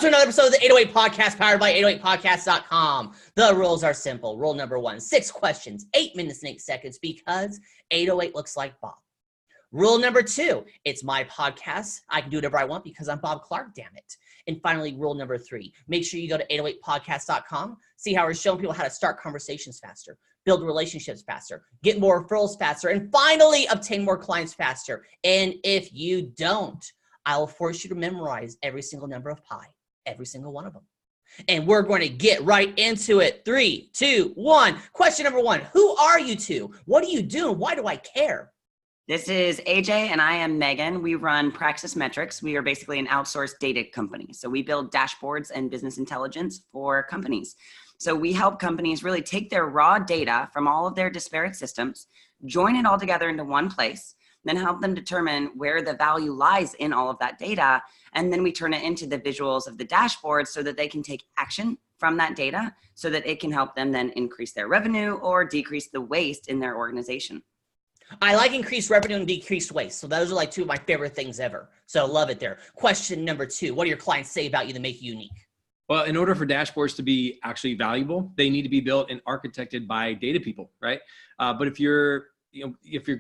Welcome to another episode of the 808 Podcast, powered by 808podcast.com. The rules are simple. Rule number 1, 6 questions, 8 minutes and 8 seconds, because 808 looks like Bob. Rule number 2, it's my podcast. I can do whatever I want because I'm Bob Clark, damn it. And finally, rule number 3, make sure you go to 808podcast.com, see how we're showing people how to start conversations faster, build relationships faster, get more referrals faster, and finally obtain more clients faster. And if you don't, I will force you to memorize every single number of pi, every single one of them. And we're going to get right into it. 3, 2, 1. Question number 1, who are you two? What do you do? Why do I care? This is AJ and I am Meaghan. We run Praxis Metrics. We are basically an outsourced data company. So we build dashboards and business intelligence for companies. So we help companies really take their raw data from all of their disparate systems, join it all together into one place, then help them determine where the value lies in all of that data. And then we turn it into the visuals of the dashboard so that they can take action from that data so that it can help them then increase their revenue or decrease the waste in their organization. I like increased revenue and decreased waste. So those are like 2 of my favorite things ever. So love it there. Question number 2, what do your clients say about you that make you unique? Well, in order for dashboards to be actually valuable, they need to be built and architected by data people, right? But if you're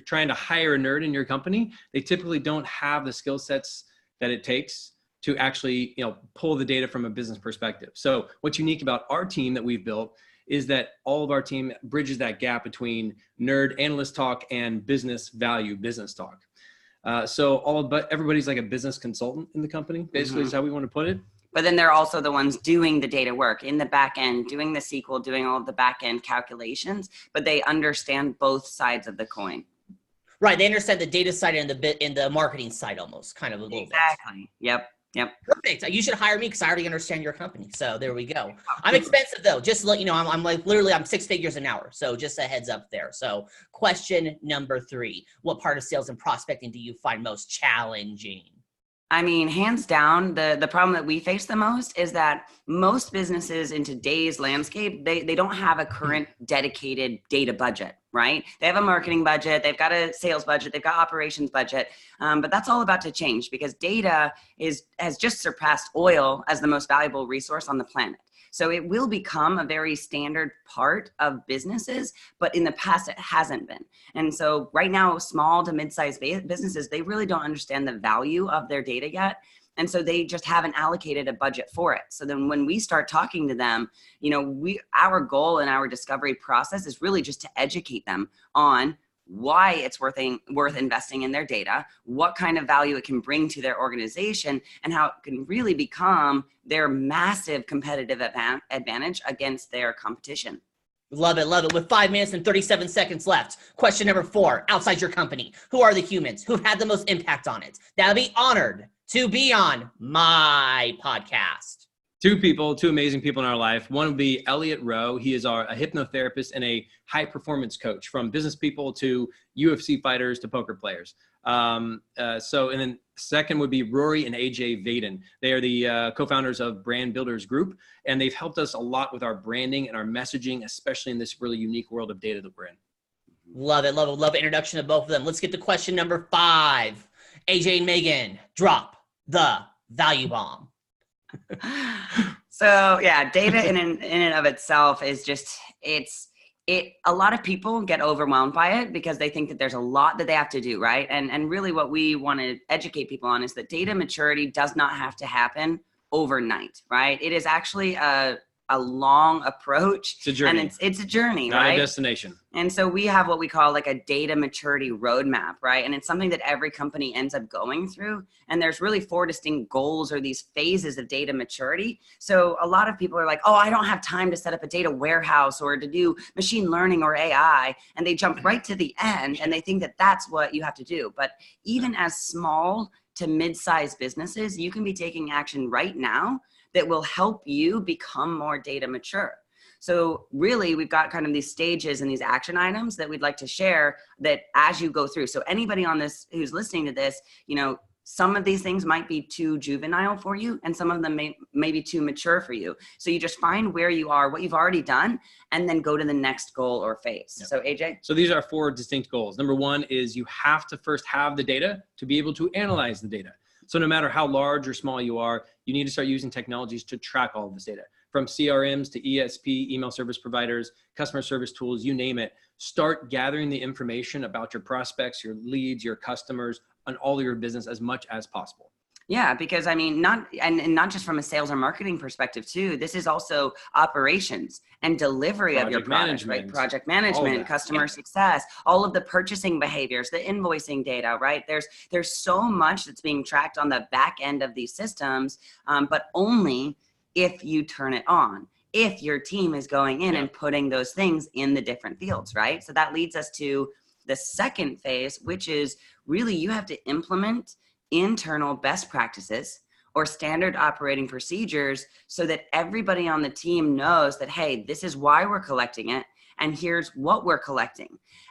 trying to hire a nerd in your company, they typically don't have the skill sets that it takes to actually, pull the data from a business perspective. So what's unique about our team that we've built is that all of our team bridges that gap between nerd analyst talk and business value, business talk. But everybody's like a business consultant in the company, basically is how we want to put it. But then they're also the ones doing the data work in the back end, doing the SQL, doing all of the back end calculations, but they understand both sides of the coin. Right. They understand the data side and the marketing side almost, kind of a little bit. Exactly. Yep. Perfect. You should hire me because I already understand your company. So there we go. I'm expensive though. Just to let you know, I'm like literally I'm 6 figures an hour. So just a heads up there. So question number 3, what part of sales and prospecting do you find most challenging? I mean, hands down, the problem that we face the most is that most businesses in today's landscape, they don't have a current dedicated data budget, right? They have a marketing budget, they've got a sales budget, they've got operations budget, but that's all about to change because data has just surpassed oil as the most valuable resource on the planet. So it will become a very standard part of businesses, but in the past it hasn't been. And so right now, small to mid-sized businesses, they really don't understand the value of their data yet. And so they just haven't allocated a budget for it. So then when we start talking to them, our goal in our discovery process is really just to educate them on why it's worth investing in their data, what kind of value it can bring to their organization, and how it can really become their massive competitive advantage against their competition. Love it, love it. With 5 minutes and 37 seconds left, question number 4, outside your company, who are the humans who've had the most impact on it? That'll be honored to be on my podcast. 2 amazing people in our life. One would be Elliot Rowe. He is a hypnotherapist and a high performance coach, from business people to UFC fighters to poker players. And then second would be Rory and AJ Vaden. They are the co-founders of Brand Builders Group, and they've helped us a lot with our branding and our messaging, especially in this really unique world of data that we're in. Love it, love it, love it. Introduction of both of them. Let's get to question number 5. AJ and Meaghan, drop the value bomb. So yeah, data in and of itself is just, a lot of people get overwhelmed by it because they think that there's a lot that they have to do, right? And really what we want to educate people on is that data maturity does not have to happen overnight, right? It is actually a long approach. It's a journey. And it's a journey, not right? a destination. And so we have what we call like a data maturity roadmap, right? And it's something that every company ends up going through. And there's really 4 distinct goals or these phases of data maturity. So a lot of people are like, oh, I don't have time to set up a data warehouse or to do machine learning or AI. And they jump right to the end and they think that that's what you have to do. But even as small to mid-sized businesses, you can be taking action right now that will help you become more data mature. So really, we've got kind of these stages and these action items that we'd like to share that as you go through. So anybody on this who's listening to this, some of these things might be too juvenile for you and some of them may be too mature for you. So you just find where you are, what you've already done, and then go to the next goal or phase. Yep. So AJ? So these are 4 distinct goals. Number 1 is you have to first have the data to be able to analyze the data. So no matter how large or small you are, you need to start using technologies to track all of this data, from CRMs to ESP, email service providers, customer service tools, you name it. Start gathering the information about your prospects, your leads, your customers, and all of your business as much as possible. Yeah, because I mean, not just from a sales or marketing perspective too, this is also operations and delivery of your product, right? Project management, customer success, all of the purchasing behaviors, the invoicing data, right? There's so much that's being tracked on the back end of these systems, but only if you turn it on, if your team is going in and putting those things in the different fields, right? So that leads us to the second phase, which is really you have to implement internal best practices or standard operating procedures so that everybody on the team knows that, hey, this is why we're collecting it and here's what we're collecting.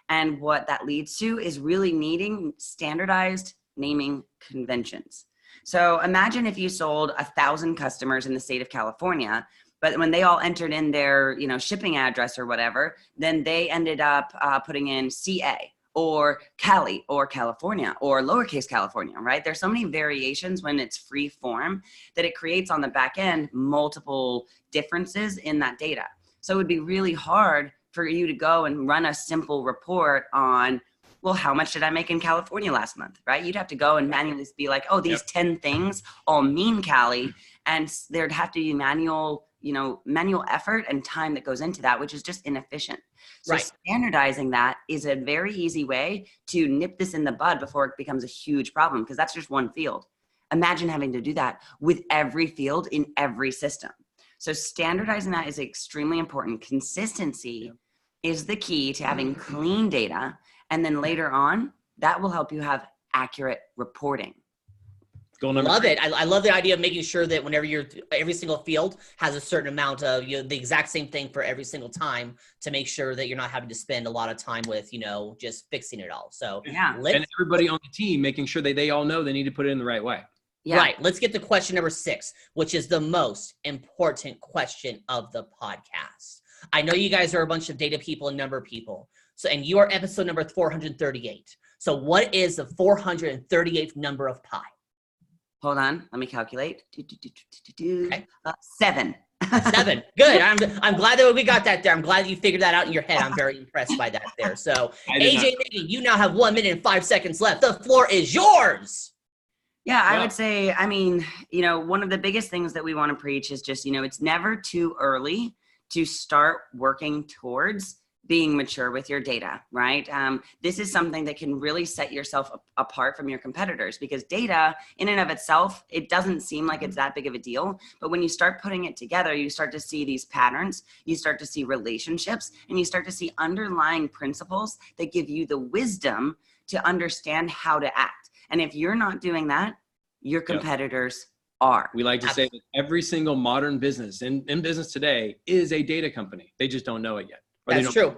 And what that leads to is really needing standardized naming conventions. So imagine if you sold 1,000 customers in the state of California, but when they all entered in their, shipping address or whatever, then they ended up putting in CA or Cali or California or lowercase California, right? There's so many variations when it's free form that it creates on the back end multiple differences in that data. So it would be really hard for you to go and run a simple report on, well, how much did I make in California last month, right? You'd have to go and manually be like, oh, these 10 things all mean Cali. And there'd have to be manual effort and time that goes into that, which is just inefficient. So standardizing that is a very easy way to nip this in the bud before it becomes a huge problem, because that's just one field. Imagine having to do that with every field in every system. So standardizing that is extremely important. Consistency is the key to having clean data. And then later on, that will help you have accurate reporting. Love it. I love the idea of making sure that whenever every single field has a certain amount of, the exact same thing for every single time, to make sure that you're not having to spend a lot of time with, just fixing it all. So and everybody on the team making sure that they all know they need to put it in the right way. Yeah. Right. Let's get to question number 6, which is the most important question of the podcast. I know you guys are a bunch of data people and number people. So, and you are episode number 438. So what is the 438th number of pi? Hold on, let me calculate. Okay. 7. 7. Good. I'm glad that we got that there. I'm glad that you figured that out in your head. I'm very impressed by that there. So AJ, Meaghan, you now have 1 minute and 5 seconds left. The floor is yours. Yeah, I would say, one of the biggest things that we want to preach is just, it's never too early to start working towards being mature with your data, right? This is something that can really set yourself apart from your competitors, because data in and of itself, it doesn't seem like it's that big of a deal. But when you start putting it together, you start to see these patterns, you start to see relationships, and you start to see underlying principles that give you the wisdom to understand how to act. And if you're not doing that, your competitors are. We like to say that every single modern business in business today is a data company. They just don't know it yet. That's true.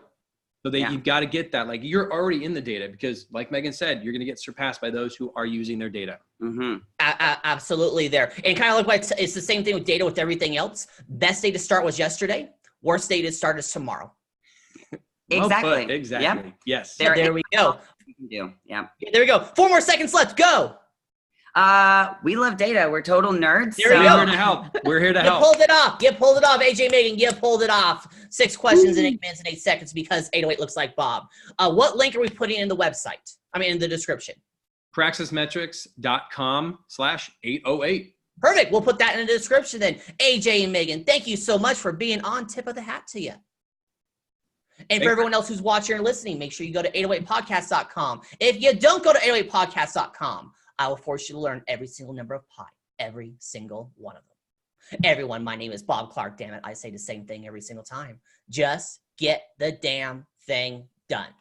So you've got to get that. Like, you're already in the data, because like Meaghan said, you're going to get surpassed by those who are using their data. Mm-hmm. Absolutely there. And kind of like it's the same thing with data with everything else. Best day to start was yesterday. Worst day to start is tomorrow. Exactly. Exactly. Yep. Yes. There we go. We can do. Yeah. There we go. 4 more seconds left. Go. We love data. We're total nerds. We're here to help. We're here to help. You pulled it off. AJ, Meaghan, you pulled it off. 6 questions in 8 minutes and 8 seconds, because 808 looks like Bob. What link are we putting in the website? In the description. praxismetrics.com/808. Perfect. We'll put that in the description then. AJ and Meaghan, thank you so much for being on. Tip of the hat to you. And for everyone else who's watching or listening, make sure you go to 808podcast.com. If you don't go to 808podcast.com, I will force you to learn every single number of pi, every single one of them. Everyone, my name is Bob Clark. Damn it, I say the same thing every single time. Just get the damn thing done.